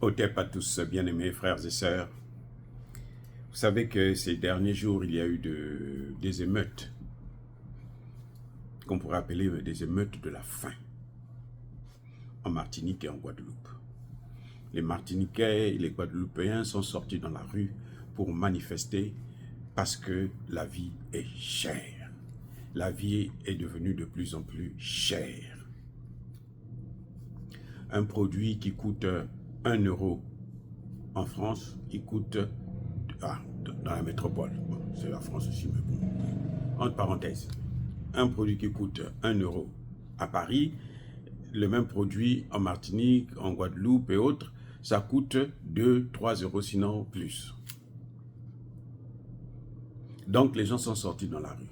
Otep à tous, bien-aimés frères et sœurs. Vous savez que ces derniers jours, il y a eu des émeutes, qu'on pourrait appeler des émeutes de la faim, en Martinique et en Guadeloupe. Les Martiniquais et les Guadeloupéens sont sortis dans la rue pour manifester parce que la vie est chère. La vie est devenue de plus en plus chère. Un produit qui coûte 1 euro en France, il coûte, dans la métropole, bon, c'est la France aussi, mais bon, entre parenthèses, un produit qui coûte 1 euro à Paris, le même produit en Martinique, en Guadeloupe et autres, ça coûte 2-3 euros, sinon plus. Donc les gens sont sortis dans la rue.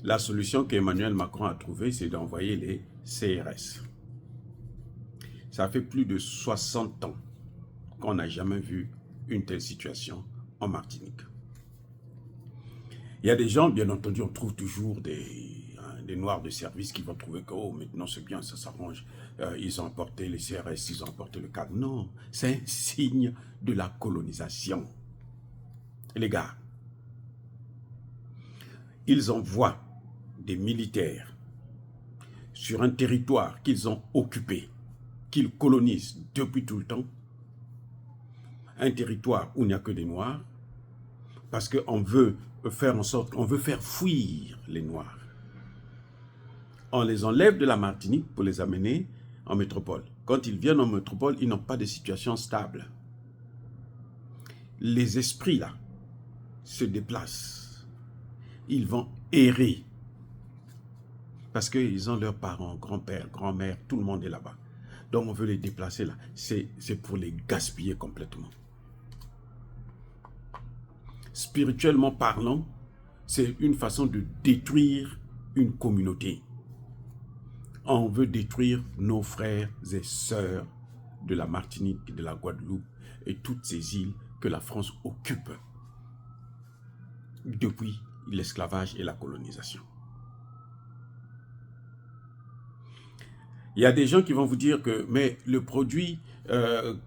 La solution qu'Emmanuel Macron a trouvée, c'est d'envoyer les CRS. Ça fait plus de 60 ans qu'on n'a jamais vu une telle situation en Martinique. Il y a des gens, bien entendu, on trouve toujours des noirs de service qui vont trouver que oh, maintenant c'est bien, ça s'arrange. Ils ont apporté les CRS, ils ont apporté le cadre. Non, c'est un signe de la colonisation. Les gars, ils envoient des militaires sur un territoire qu'ils ont occupé, qu'ils colonisent depuis tout le temps, un territoire où il n'y a que des noirs, parce qu'on veut faire en sorte, on veut faire fuir les noirs. On les enlève de la Martinique pour les amener en métropole. Quand ils viennent en métropole, ils n'ont pas de situation stable. Les esprits là se déplacent. Ils vont errer. Parce qu'ils ont leurs parents, grands-pères, grand-mères, tout le monde est là-bas. Donc on veut les déplacer là. C'est pour les gaspiller complètement. Spirituellement parlant, c'est une façon de détruire une communauté. On veut détruire nos frères et sœurs de la Martinique, de la Guadeloupe et toutes ces îles que la France occupe depuis l'esclavage et la colonisation. Il y a des gens qui vont vous dire que mais le produit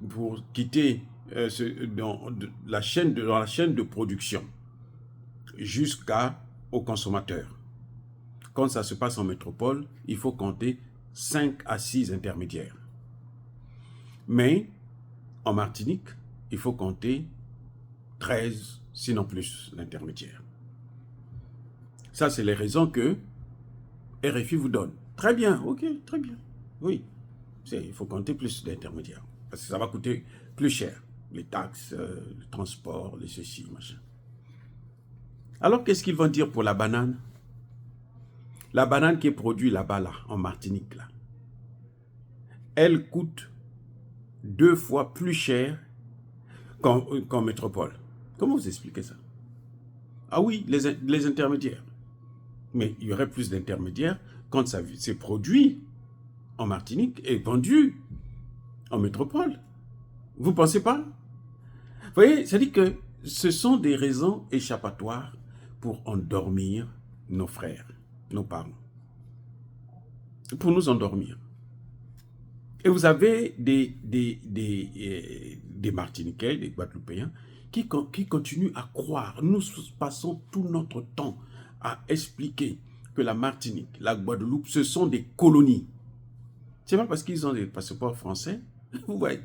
pour quitter dans la chaîne de production jusqu'au consommateur, quand ça se passe en métropole, il faut compter 5 à 6 intermédiaires. Mais en Martinique, il faut compter 13, sinon plus, d'intermédiaires. Ça, c'est les raisons que RFI vous donne. Très bien, ok, très bien. Oui, il faut compter plus d'intermédiaires. Parce que ça va coûter plus cher. Les taxes, le transport, les ceci, machin. Alors, qu'est-ce qu'ils vont dire pour la banane? La banane qui est produite là-bas, là, en Martinique, là, elle coûte 2 fois plus cher qu'en métropole. Comment vous expliquez ça? Ah oui, les intermédiaires. Mais il y aurait plus d'intermédiaires quand c'est produit en Martinique et vendu en métropole. Vous ne pensez pas? Vous voyez, ça dit que ce sont des raisons échappatoires pour endormir nos frères, nos parents. Pour nous endormir. Et vous avez des Martiniquais, des Guadeloupéens, qui continuent à croire. Nous passons tout notre temps à expliquer que la Martinique, la Guadeloupe, ce sont des colonies. C'est pas parce qu'ils ont des passeports français, vous voyez,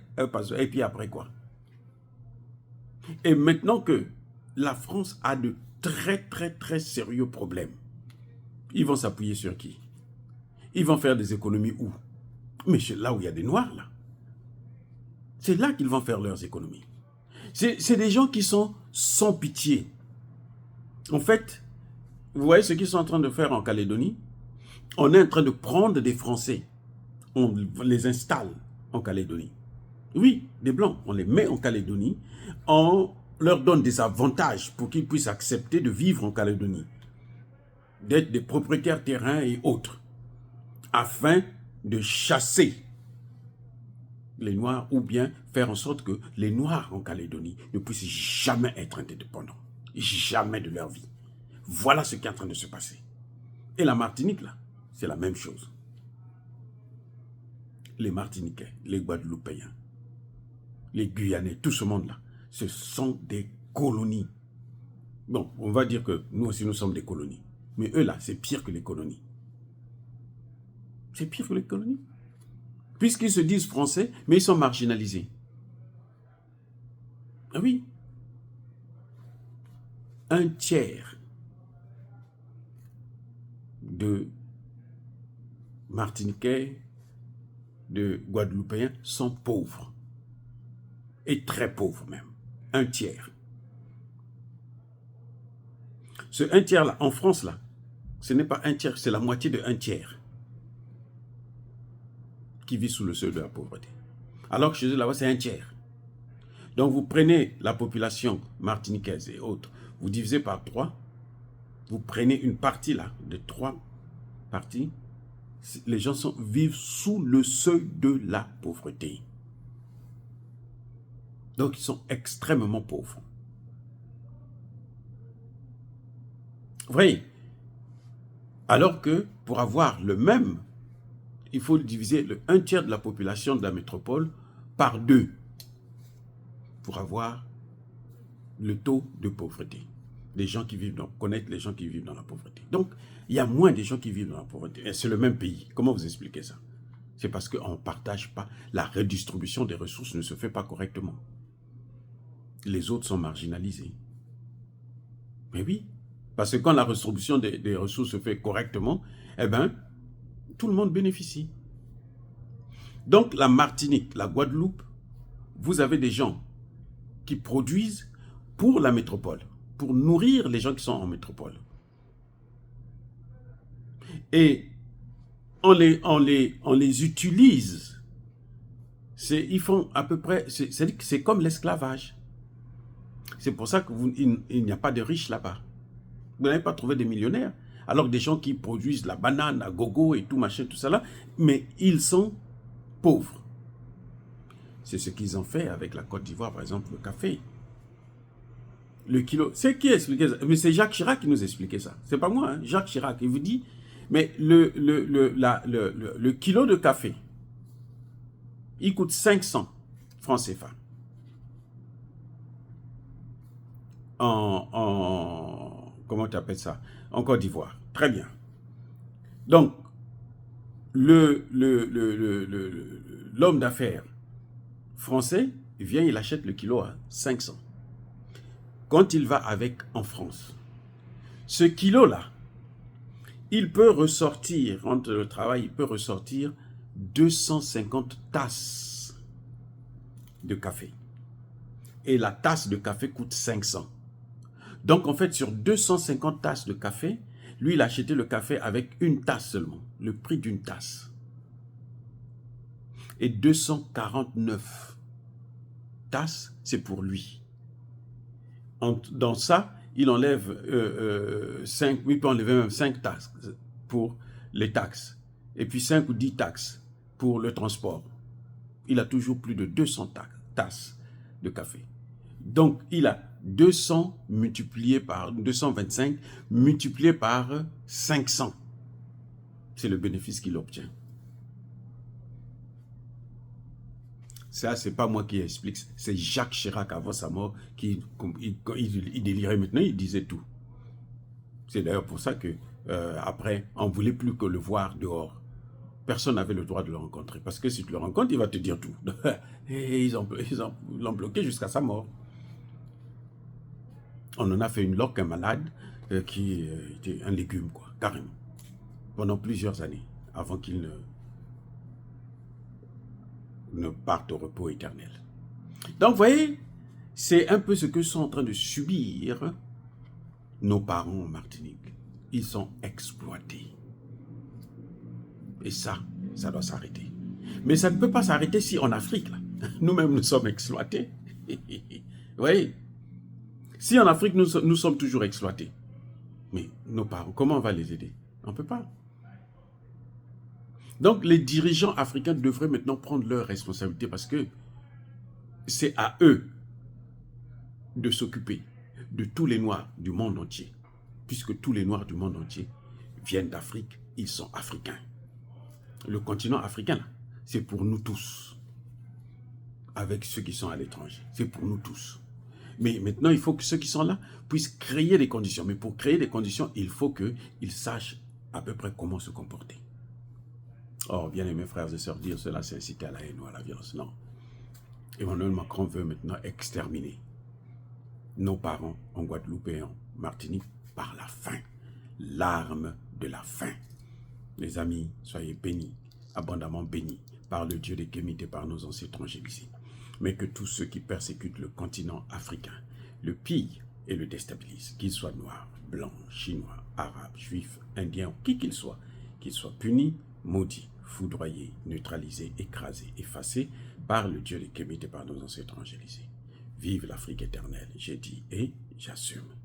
et puis après quoi? Et maintenant que la France a de très très très sérieux problèmes, ils vont s'appuyer sur qui? Ils vont faire des économies où? Mais c'est là où il y a des Noirs, là. C'est là qu'ils vont faire leurs économies. C'est des gens qui sont sans pitié. En fait, vous voyez ce qu'ils sont en train de faire en Calédonie? On est en train de prendre des Français. On les installe en Calédonie. Oui, des Blancs. On les met en Calédonie. On leur donne des avantages pour qu'ils puissent accepter de vivre en Calédonie. D'être des propriétaires terrains et autres. Afin de chasser les Noirs ou bien faire en sorte que les Noirs en Calédonie ne puissent jamais être indépendants. Jamais de leur vie. Voilà ce qui est en train de se passer. Et la Martinique, là, c'est la même chose. Les Martiniquais, les Guadeloupéens, les Guyanais, tout ce monde-là, ce sont des colonies. Bon, on va dire que nous aussi, nous sommes des colonies. Mais eux, là, c'est pire que les colonies. C'est pire que les colonies. Puisqu'ils se disent français, mais ils sont marginalisés. Ah oui. Un tiers de Martiniquais, de Guadeloupéens sont pauvres. Et très pauvres même. Un tiers. Ce un tiers là, en France là, ce n'est pas un tiers, c'est la moitié de un tiers qui vit sous le seuil de la pauvreté. Alors que chez eux là-bas, c'est un tiers. Donc vous prenez la population martiniquaise et autres, vous divisez par 3, vous prenez une partie là, de 3 parties, les gens vivent sous le seuil de la pauvreté. Donc ils sont extrêmement pauvres. Vous voyez, alors que pour avoir le même, il faut diviser le 1 tiers de la population de la métropole par 2 pour avoir le taux de pauvreté. Les gens qui vivent connaître les gens qui vivent dans la pauvreté. Donc, il y a moins de gens qui vivent dans la pauvreté. Et c'est le même pays. Comment vous expliquez ça? C'est parce qu'on ne partage pas. La redistribution des ressources ne se fait pas correctement. Les autres sont marginalisés. Mais oui, parce que quand la redistribution des ressources se fait correctement, eh bien, tout le monde bénéficie. Donc, la Martinique, la Guadeloupe, vous avez des gens qui produisent pour la métropole, pour nourrir les gens qui sont en métropole. Et on les utilise. Ils font à peu près, c'est comme l'esclavage. C'est pour ça qu'il n'y a pas de riches là-bas. Vous n'avez pas trouvé des millionnaires. Alors que des gens qui produisent la banane à gogo et tout machin, tout ça là, mais ils sont pauvres. C'est ce qu'ils ont fait avec la Côte d'Ivoire, par exemple, le café. Le kilo, c'est qui expliquait ça? Mais c'est Jacques Chirac qui nous expliquait ça. C'est pas moi, hein? Jacques Chirac. Il vous dit, mais le kilo de café, il coûte 500 francs CFA. Comment tu appelles ça? En Côte d'Ivoire. Très bien. Donc, l'homme d'affaires français vient, il achète le kilo à 500. Quand il va avec en France, ce kilo-là, il peut ressortir, entre le travail, il peut ressortir 250 tasses de café. Et la tasse de café coûte 500. Donc, en fait, sur 250 tasses de café, lui, il a acheté le café avec une tasse seulement, le prix d'une tasse. Et 249 tasses, c'est pour lui. Dans ça, il enlève 5, il peut enlever même 5 taxes pour les taxes. Et puis 5 ou 10 taxes pour le transport. Il a toujours plus de 200 tasses de café. Donc, il a 200 multiplié par 225 multiplié par 500. C'est le bénéfice qu'il obtient. Ça, c'est pas moi qui explique, c'est Jacques Chirac avant sa mort qui il délirait maintenant, il disait tout. C'est d'ailleurs pour ça que après, on ne voulait plus que le voir dehors. Personne n'avait le droit de le rencontrer. Parce que si tu le rencontres, il va te dire tout. Et ils l'ont bloqué jusqu'à sa mort. On en a fait une loque, un malade qui était un légume, quoi, carrément. Pendant plusieurs années, avant qu'il ne partent au repos éternel. Donc, vous voyez, c'est un peu ce que sont en train de subir nos parents en Martinique. Ils sont exploités. Et ça doit s'arrêter. Mais ça ne peut pas s'arrêter si en Afrique, là, nous-mêmes, nous sommes exploités. Vous voyez, si en Afrique, nous sommes toujours exploités, mais nos parents, comment on va les aider? On ne peut pas. Donc, les dirigeants africains devraient maintenant prendre leurs responsabilités parce que c'est à eux de s'occuper de tous les Noirs du monde entier. Puisque tous les Noirs du monde entier viennent d'Afrique, ils sont africains. Le continent africain, c'est pour nous tous. avec ceux qui sont à l'étranger. C'est pour nous tous. Mais maintenant, il faut que ceux qui sont là puissent créer des conditions. Mais pour créer des conditions, il faut qu'ils sachent à peu près comment se comporter. Or, bien aimés frères et sœurs, dire cela, c'est inciter à la haine ou à la violence. Non. Emmanuel Macron veut maintenant exterminer nos parents en Guadeloupe et en Martinique par la faim. L'arme de la faim. Les amis, soyez bénis, abondamment bénis par le Dieu des Kémites et par nos ancêtres angélisés. Mais que tous ceux qui persécutent le continent africain le pillent et le déstabilisent, qu'ils soient noirs, blancs, chinois, arabes, juifs, indiens, qui qu'ils soient punis, maudits, foudroyés, neutralisés, écrasés, effacés par le Dieu des Kémites et par nos ancêtres angélisés. Vive l'Afrique éternelle, j'ai dit et j'assume.